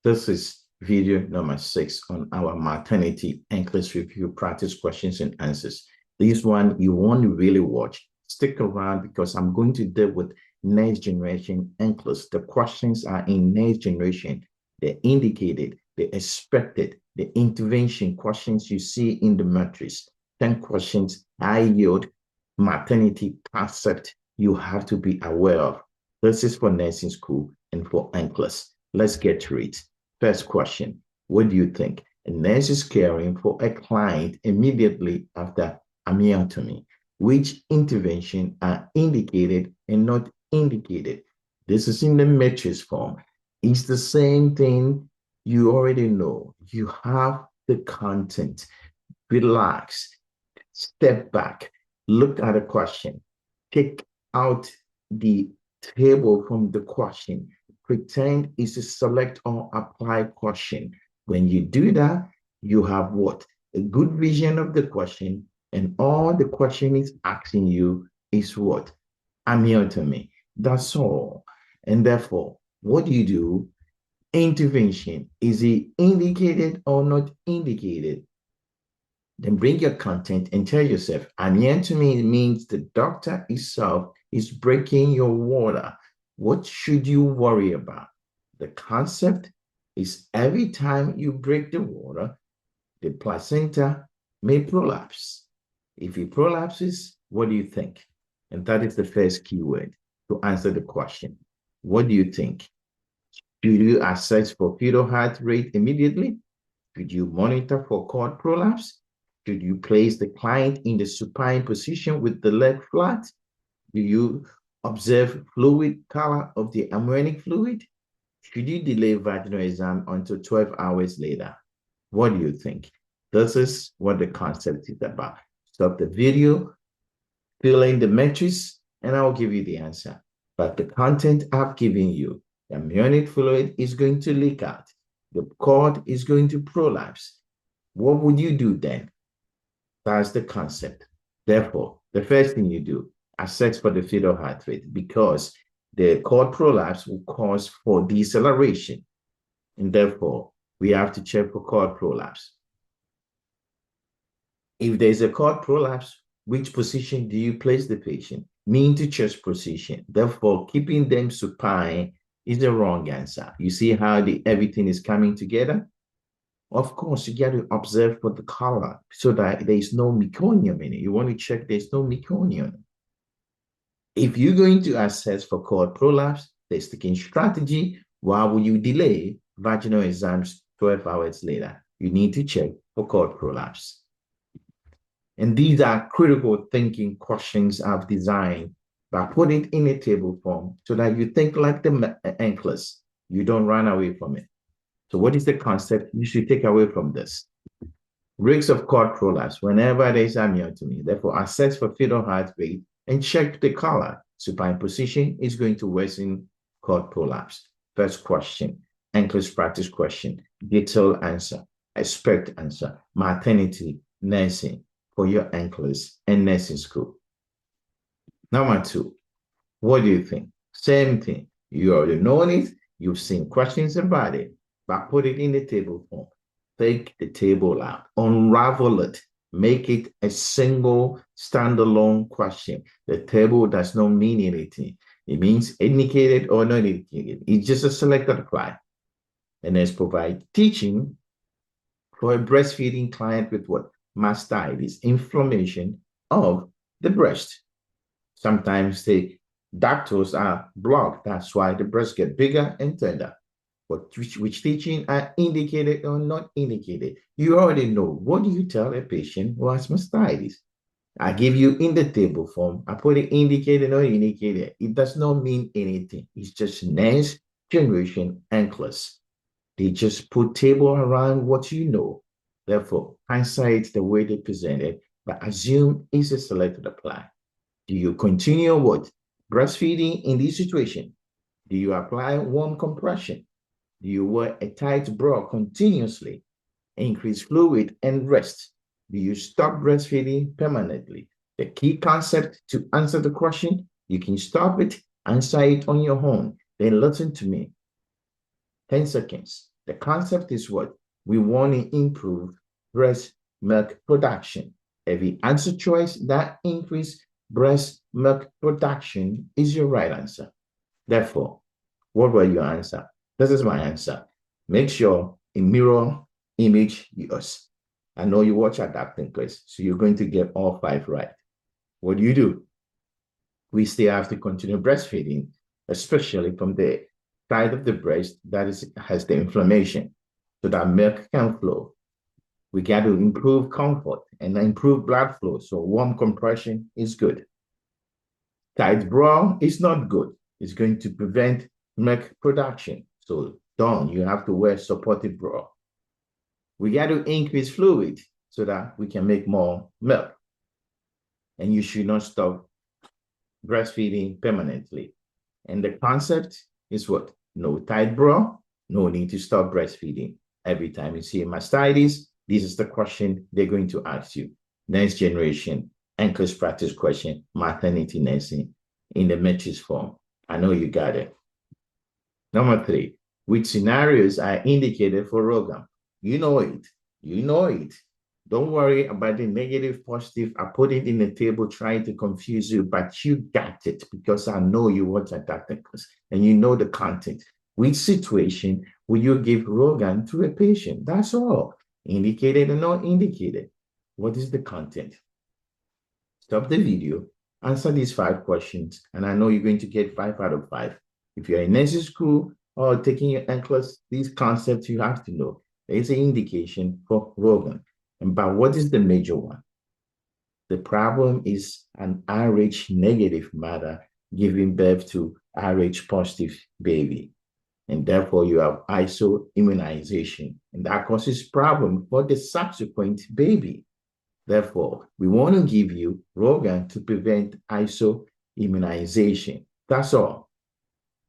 This is video number 6 on our maternity NCLEX review practice questions and answers. This one you want to really watch. Stick around because I'm going to deal with next generation NCLEX. The questions are in next generation. They're indicated, they're expected, the intervention questions you see in the matrix. 10 questions, high yield, maternity concept you have to be aware of. This is for nursing school and for NCLEX. Let's get to it. First question, what do you think? A nurse is caring for a client immediately after amniotomy. Which intervention are indicated and not indicated? This is in the matrix form. It's the same thing you already know. You have the content. Relax, step back, look at the question, take out the table from the question. Pretend it's a select or apply question. When you do that, you have what? A good vision of the question, and all the question is asking you is what? Amniotomy. That's all. And therefore, what do you do? Intervention. Is it indicated or not indicated? Then bring your content and tell yourself, amniotomy means the doctor itself is breaking your water. What should you worry about? The concept is every time you break the water, the placenta may prolapse. If it prolapses, what do you think? And that is the first keyword to answer the question. What do you think? Should you assess for fetal heart rate immediately? Should you monitor for cord prolapse? Should you place the client in the supine position with the leg flat? Do you observe fluid color of the amniotic fluid? Should you delay vaginal exam until 12 hours later? What do you think? This is what the concept is about. Stop the video, fill in the matrix, and I'll give you the answer. But the content I've given you, the amniotic fluid is going to leak out. The cord is going to prolapse. What would you do then? That's the concept. Therefore, the first thing you do, assess for the fetal heart rate, because the cord prolapse will cause for deceleration. And therefore, we have to check for cord prolapse. If there's a cord prolapse, which position do you place the patient? Mean to chest position. Therefore, keeping them supine is the wrong answer. You see how everything is coming together? Of course, you got to observe for the color so that there is no meconium in it. You want to check there's no meconium. If you're going to assess for cord prolapse, the sticking strategy, why will you delay vaginal exams 12 hours later? You need to check for cord prolapse. And these are critical thinking questions I've designed by putting it in a table form so that you think like the NCLEX. You don't run away from it. So what is the concept you should take away from this? Risk of cord prolapse whenever there is amniotomy. Therefore, assess for fetal heart rate and check the color. Supine position is going to worsen cord prolapse. First question, NCLEX practice question, detailed answer, expect answer, maternity nursing for your NCLEX and nursing school. Number 2, what do you think? Same thing. You already know it. You've seen questions about it. But put it in the table form. Take the table out, unravel it, make it a single standalone question. The table does not mean anything. It means indicated or not indicated. It's just a selected apply. And let's provide teaching for a breastfeeding client with what? Mastitis, inflammation of the breast. Sometimes the ducts are blocked. That's why the breasts get bigger and tender. But which teaching are indicated or not indicated? You already know. What do you tell a patient who has mastitis? I give you in the table form. I put it indicated or indicated. It does not mean anything. It's just next generation NCLEX. They just put table around what you know. Therefore, answer it the way they present it, but assume it's a selected apply. Do you continue what? Breastfeeding in this situation? Do you apply warm compression? Do you wear a tight bra continuously? Increase fluid and rest? Do you stop breastfeeding permanently? The key concept to answer the question, you can stop it, answer it on your own, then listen to me. 10 seconds. The concept is what? We want to improve breast milk production. Every answer choice that increase breast milk production is your right answer. Therefore, what were your answer? This is my answer. Make sure a mirror image yours. I know you watch adapting class, so you're going to get all 5 right. What do? We still have to continue breastfeeding, especially from the side of the breast that has the inflammation, so that milk can flow. We got to improve comfort and improve blood flow, so warm compression is good. Tight bra is not good. It's going to prevent milk production. So you have to wear supportive bra. We got to increase fluid so that we can make more milk. And you should not stop breastfeeding permanently. And the concept is what? No tight bra, no need to stop breastfeeding. Every time you see a mastitis, this is the question they're going to ask you. Next generation NCLEX practice question, maternity nursing in the matrix form. I know you got it. Number 3, which scenarios are indicated for Rhogam? You know it. You know it. Don't worry about the negative, positive. I put it in the table trying to confuse you, but you got it because I know you watch adapting class and you know the content. Which situation will you give Rhogam to a patient? That's all. Indicated or not indicated. What is the content? Stop the video, answer these 5 questions, and I know you're going to get 5 out of 5. If you're in nursing school or taking your NCLEX, these concepts you have to know. There is an indication for Rhogam. But what is the major one? The problem is an Rh negative mother giving birth to Rh positive baby. And therefore you have isoimmunization. And that causes problem for the subsequent baby. Therefore, we want to give you Rhogam to prevent isoimmunization. That's all.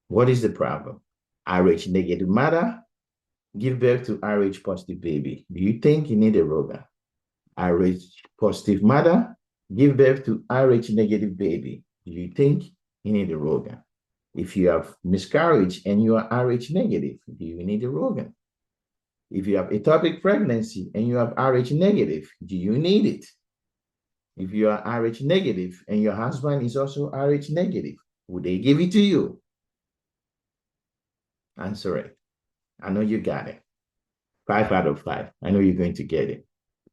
What is the problem? Rh negative mother give birth to Rh positive baby. Do you think you need a Rhogam? Rh positive mother give birth to Rh negative baby. Do you think you need a Rhogam? If you have miscarriage and you are Rh negative, do you need a Rhogam? If you have ectopic pregnancy and you have Rh negative, do you need it? If you are Rh negative and your husband is also Rh negative, would they give it to you? Answer it. I know you got it. 5 out of 5. I know you're going to get it.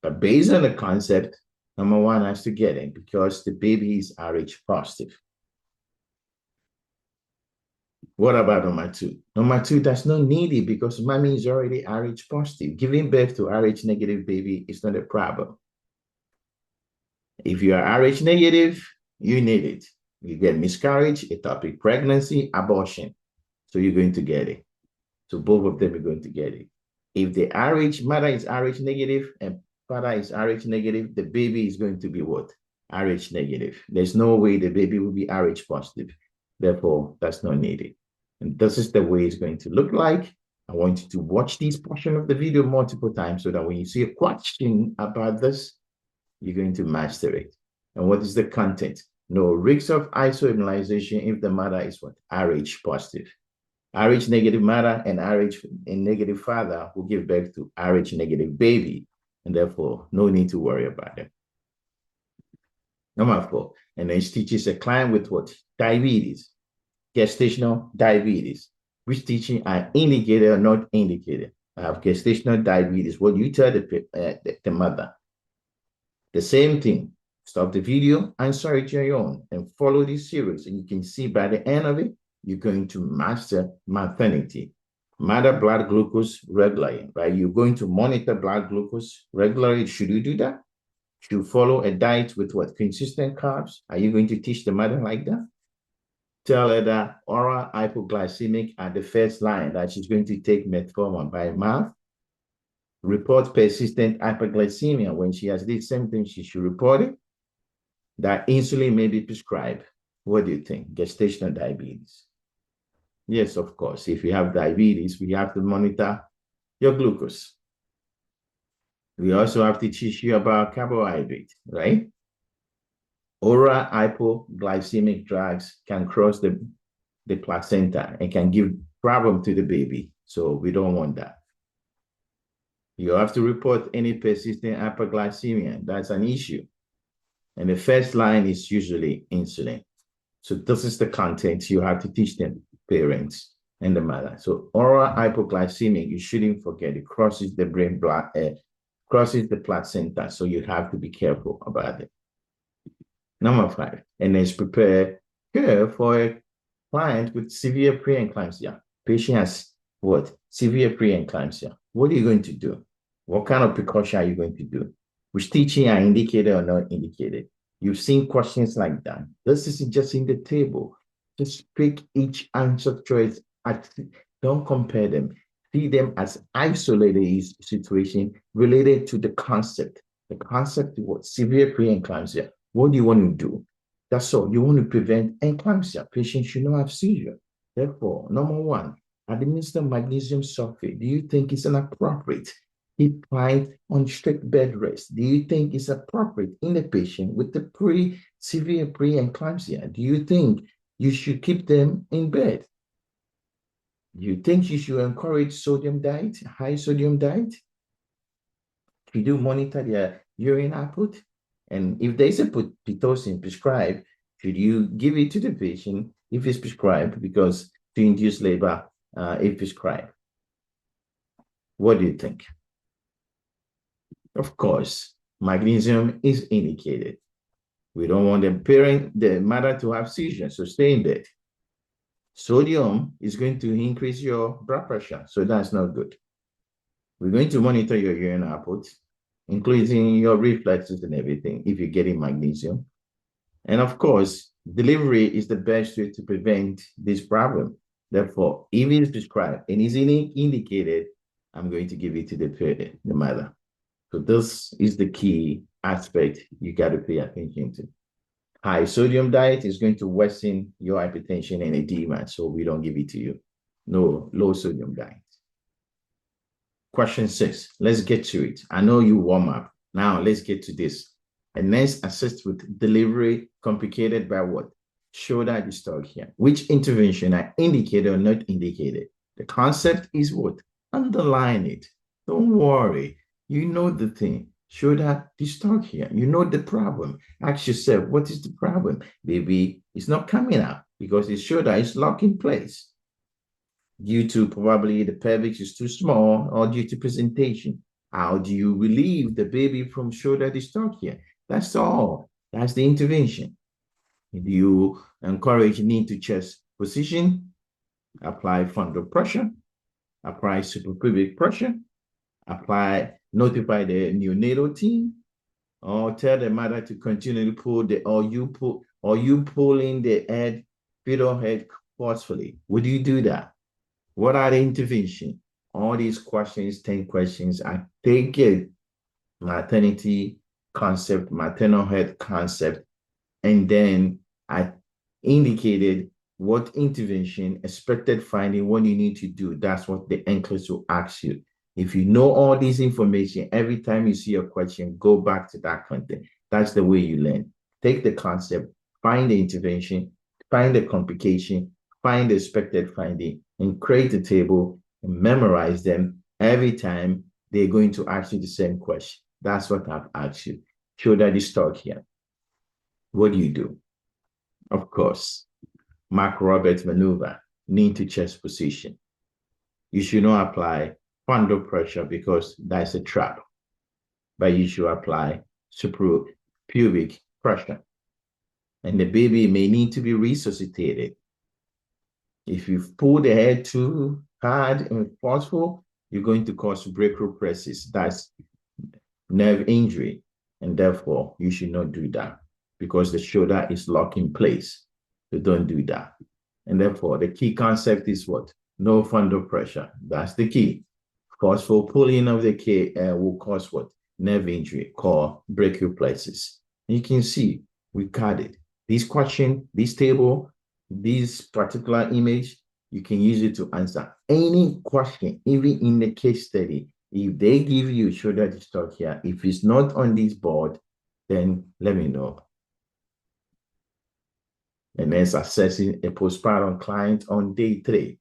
But based on the concept, number 1 has to get it because the baby is Rh positive. What about number 2? Number 2 does not need it because mommy is already Rh positive. Giving birth to Rh negative baby is not a problem. If you are Rh negative, you need it. You get miscarriage, ectopic pregnancy, abortion. So you're going to get it. So both of them are going to get it. If the mother is Rh negative and father is Rh negative, the baby is going to be what? Rh negative. There's no way the baby will be Rh positive. Therefore, that's not needed. And this is the way it's going to look like. I want you to watch this portion of the video multiple times so that when you see a question about this, you're going to master it. And what is the content? No risk of isoimmunization if the mother is what? Rh positive. Rh negative mother and Rh negative father will give birth to Rh negative baby. And therefore, no need to worry about it. Number 4, and then she teaches a client with what? Diabetes, gestational diabetes. Which teaching are indicated or not indicated? I have gestational diabetes. What you tell the mother? The same thing. Stop the video, answer it on your own, and follow this series. And you can see by the end of it, you're going to master maternity. Mother blood glucose regularly, right? You're going to monitor blood glucose regularly. Should you do that? Should you follow a diet with what? Consistent carbs? Are you going to teach the mother like that? Tell her that oral hypoglycemic at the first line, that she's going to take metformin by mouth. Report persistent hyperglycemia. When she has these symptoms, she should report it. That insulin may be prescribed. What do you think? Gestational diabetes. Yes, of course. If you have diabetes, we have to monitor your glucose. We also have to teach you about carbohydrate, right? Oral hypoglycemic drugs can cross the placenta and can give problem to the baby. So we don't want that. You have to report any persistent hyperglycemia. That's an issue. And the first line is usually insulin. So this is the content you have to teach them, parents and the mother. So oral hypoglycemia, you shouldn't forget, it crosses the brain blood, crosses the placenta. So you have to be careful about it. Number 5, and then prepare care for a client with severe preeclampsia. Patient has what? Severe preeclampsia. What are you going to do? What kind of precaution are you going to do? Which teaching are indicated or not indicated? You've seen questions like that. This is just in the table. Just pick each answer choice. Don't compare them. See them as isolated situation related to the concept. The concept of what? Severe preeclampsia. What do you want to do? That's all. You want to prevent eclampsia. Patients should not have seizure. Therefore, number 1, administer magnesium sulfate. Do you think it's inappropriate? Keep client on strict bed rest. Do you think it's appropriate in the patient with the severe preeclampsia? Do you think you should keep them in bed? Do you think you should encourage sodium diet, high sodium diet? You do monitor their urine output. And if there's a Pitocin prescribed, should you give it to the patient if it's prescribed, because to induce labor, if prescribed? What do you think? Of course, magnesium is indicated. We don't want the mother to have seizures, so stay in bed. Sodium is going to increase your blood pressure, so that's not good. We're going to monitor your urine output, including your reflexes and everything, if you're getting magnesium. And of course, delivery is the best way to prevent this problem. Therefore, if it is prescribed and is indicated, I'm going to give it to the mother. So this is the key aspect you got to pay attention to. High sodium diet is going to worsen your hypertension and edema, so we don't give it to you. No, low sodium diet. Question 6, let's get to it. I know you warm up. Now let's get to this. A nurse assists with delivery complicated by what? Shoulder dystocia. Which intervention are indicated or not indicated? The concept is what? Underline it. Don't worry. You know the thing. Shoulder dystocia. You know the problem. Ask yourself, what is the problem? Baby, it's not coming out because the shoulder is locked in place due to probably the pelvis is too small or due to presentation. How do you relieve the baby from shoulder dystocia? That's all. That's the intervention. Do you encourage knee to chest position? Apply fundal pressure. Apply suprapubic pressure. Notify the neonatal team, or tell the mother to continually pull you pulling the fetal head forcefully. Would you do that? What are the intervention? All these questions, 10 questions, I take it maternity concept, maternal health concept, and then I indicated what intervention, expected finding, what you need to do. That's what the NCLEX will ask you. If you know all this information, every time you see a question, go back to that content. That's the way you learn. Take the concept, find the intervention, find the complication, find the expected finding, and create a table and memorize them every time they're going to ask you the same question. That's what I've asked you. Shoulder dystocia. What do you do? Of course, mcroberts maneuver, knee to chest position. You should not apply fundal pressure because that's a trap, but you should apply suprapubic pressure. And the baby may need to be resuscitated. If you pull the head too hard and forceful, you're going to cause mcroberts. That's nerve injury. And therefore, you should not do that because the shoulder is locked in place. So don't do that. And therefore, the key concept is what? No fundal pressure. That's the key. Forceful pulling of the K will cause what? Nerve injury called mcroberts. You can see we got it. This question, this table, this particular image, you can use it to answer any question, even in the case study. If they give you shoulder dystocia, if it's not on this board, then let me know. And then assessing a postpartum client on day 3.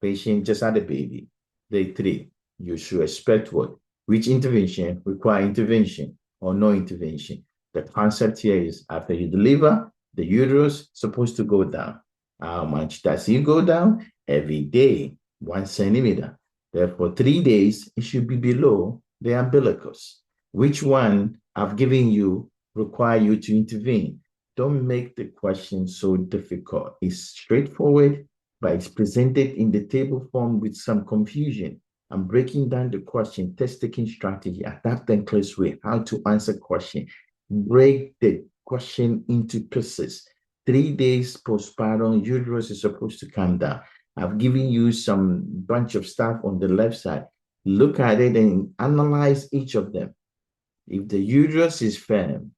Patient just had a baby. Day 3. You should expect what? Which intervention require intervention or no intervention? The concept here is after you deliver, the uterus supposed to go down. How much does it go down? Every day, 1 centimeter. Therefore, 3 days, it should be below the umbilicus. Which one I've given you require you to intervene? Don't make the question so difficult. It's straightforward, but it's presented in the table form with some confusion. I'm breaking down the question, test-taking strategy, adapt and close way, how to answer question. Break the question into pieces. 3 days postpartum, uterus is supposed to come down. I've given you some bunch of stuff on the left side. Look at it and analyze each of them. If the uterus is firm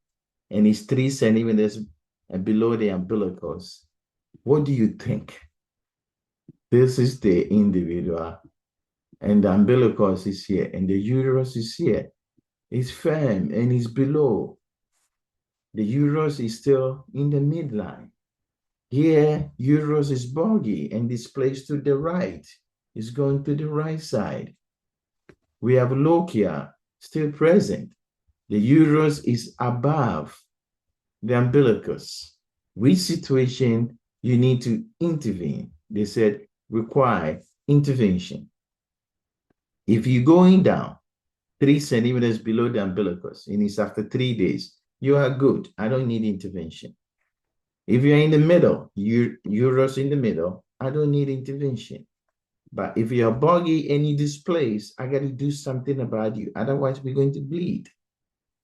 and is 3 centimeters below the umbilicus, what do you think? This is the individual, and the umbilicus is here, and the uterus is here. It's firm and it's below. The uterus is still in the midline. Here, uterus is boggy and displaced to the right. It's going to the right side. We have lochia still present. The uterus is above the umbilicus. Which situation you need to intervene? They said require intervention. If you're going down 3 centimeters below the umbilicus and it's after 3 days, you are good. I don't need intervention. If you're in the middle, uterus in the middle, I don't need intervention. But if you're boggy and you displace, I got to do something about you. Otherwise, we're going to bleed.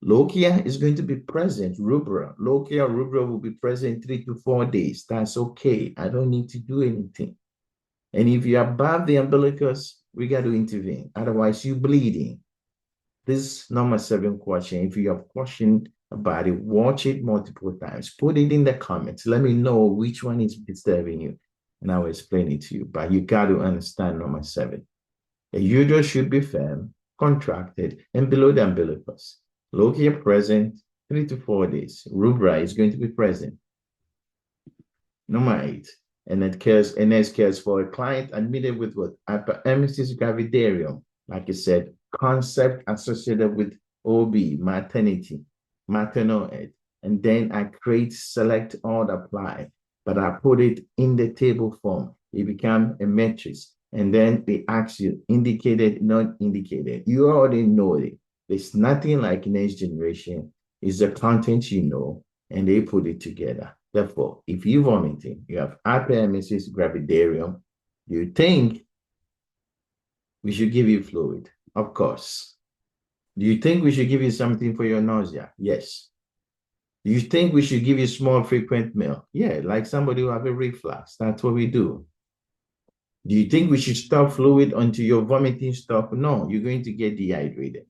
Lochia is going to be present, rubra. Lochia, rubra will be present 3 to 4 days. That's okay. I don't need to do anything. And if you're above the umbilicus, we got to intervene. Otherwise, you're bleeding. This is number 7 question. If you have question about it, watch it multiple times. Put it in the comments. Let me know which one is disturbing you, and I will explain it to you. But you got to understand number 7. A uterus should be firm, contracted, and below the umbilicus. Lochia present 3 to 4 days. Rubra is going to be present. Number 8. NCLEX cares for a client admitted with what? Hyperemesis gravidarum. Like I said, concept associated with OB, maternity, maternal head. And then I create, select, all apply. But I put it in the table form. It becomes a matrix. And then they ask you, indicated, not indicated. You already know it. There's nothing like next generation. It's the content you know, and they put it together. Therefore, if you're vomiting, you have hyperemesis gravidarum, you think we should give you fluid? Of course. Do you think we should give you something for your nausea? Yes. Do you think we should give you small frequent meal? Yeah, like somebody who have a reflux. That's what we do. Do you think we should stop fluid until your vomiting stop? No, you're going to get dehydrated.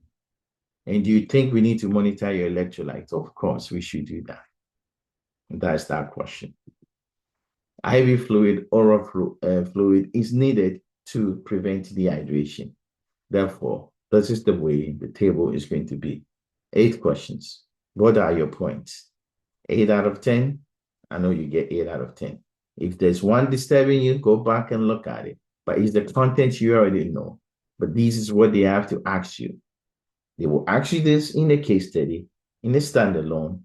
And do you think we need to monitor your electrolytes? Of course, we should do that. That's that question. IV fluid, oral fluid is needed to prevent dehydration. Therefore, this is the way the table is going to be. 8 questions. What are your points? 8 out of 10? I know you get 8 out of 10. If there's one disturbing you, go back and look at it. But it's the content you already know. But this is what they have to ask you. They will ask you this in a case study, in a standalone,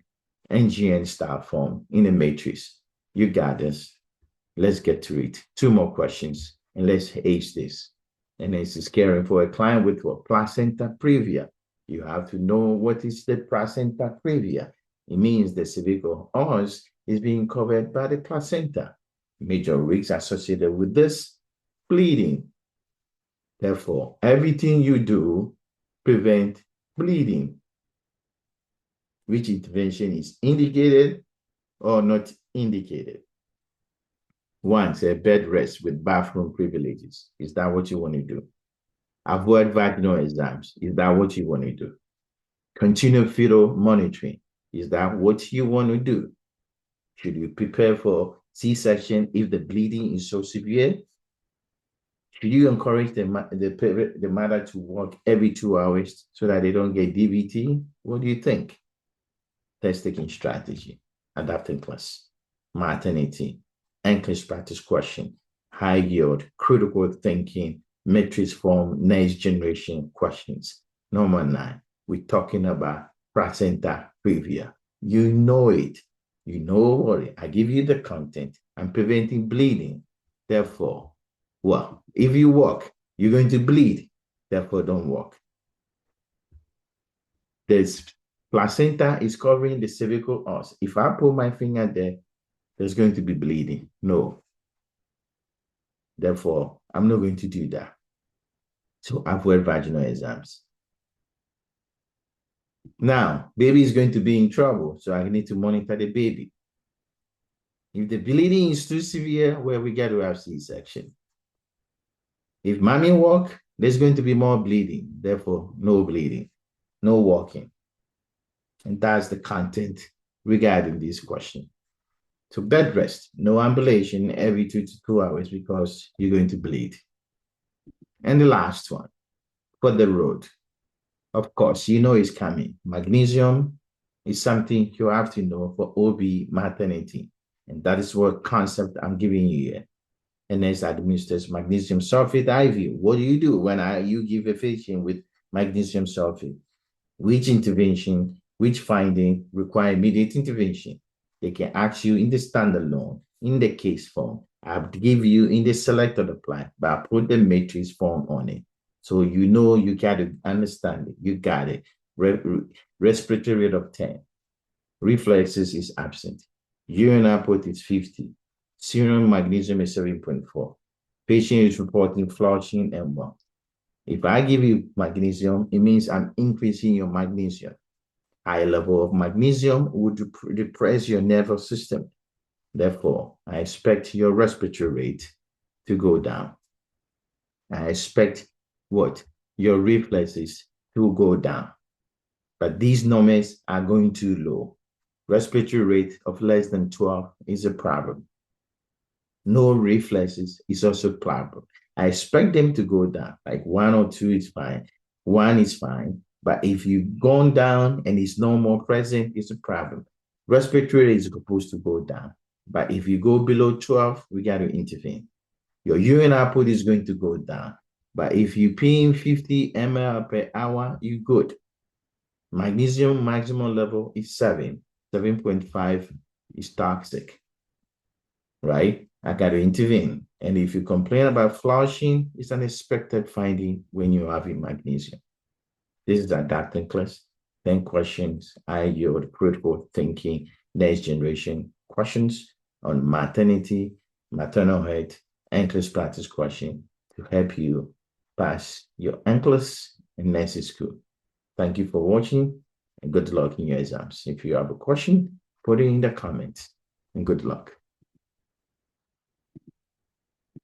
NGN style form, in a matrix. You got this. Let's get to it. 2 more questions, and let's ace this. And this is caring for a client with what? Placenta previa. You have to know what is the placenta previa. It means the cervical os is being covered by the placenta. Major risks associated with this: bleeding. Therefore, everything you do prevent bleeding. Which intervention is indicated or not indicated? 1, say bed rest with bathroom privileges. Is that what you want to do? Avoid vaginal exams. Is that what you want to do? Continue fetal monitoring. Is that what you want to do? Should you prepare for C-section if the bleeding is so severe? Should you encourage the mother to walk every 2 hours so that they don't get DVT? What do you think? Test-taking strategy, adapting class, maternity, NCLEX practice question, high yield, critical thinking, matrix form, next generation questions. Number 9, we're talking about placenta previa. You know it. You know what I give you the content. I'm preventing bleeding. Therefore, well, if you walk, you're going to bleed. Therefore, don't walk. This placenta is covering the cervical os. If I put my finger there, there's going to be bleeding. No. Therefore, I'm not going to do that. So avoid vaginal exams. Now, baby is going to be in trouble, so I need to monitor the baby. If the bleeding is too severe, well, we got to have C-section. If mommy walk, there's going to be more bleeding. Therefore, no bleeding, no walking. And that's the content regarding this question. So bed rest, no ambulation every 2 to 2 hours because you're going to bleed. And the last one, for the road. Of course, you know it's coming. Magnesium is something you have to know for OB maternity. And that is what concept I'm giving you here. And NS administers magnesium sulfate IV. What do you do when you give a patient with magnesium sulfate? Which intervention, which finding require immediate intervention? They can ask you in the standalone, in the case form. I'll give you in the selected apply, but I put the matrix form on it. So you know you got to understand it. You got it. Respiratory rate of 10. Reflexes is absent. Urine output is 50. Serum magnesium is 7.4. Patient is reporting flushing and 1. If I give you magnesium, it means I'm increasing your magnesium. High level of magnesium would depress your nervous system. Therefore, I expect your respiratory rate to go down. I expect what? Your reflexes to go down. But these numbers are going too low. Respiratory rate of less than 12 is a problem. No reflexes is also a problem. I expect them to go down. Like 1 or 2 is fine. 1 is fine. But if you've gone down and it's no more present, it's a problem. Respiratory rate is supposed to go down. But if you go below 12, we got to intervene. Your urine output is going to go down. But if you pee in 50 ml per hour, you're good. Magnesium maximum level is 7. 7.5 is toxic, right? I got to intervene. And if you complain about flushing, it's an expected finding when you're having magnesium. This is adapting class. 10 questions. I yield critical thinking, next generation questions on maternity, maternal health, NCLEX practice question to help you pass your NCLEX and nursing school. Thank you for watching and good luck in your exams. If you have a question, put it in the comments and good luck.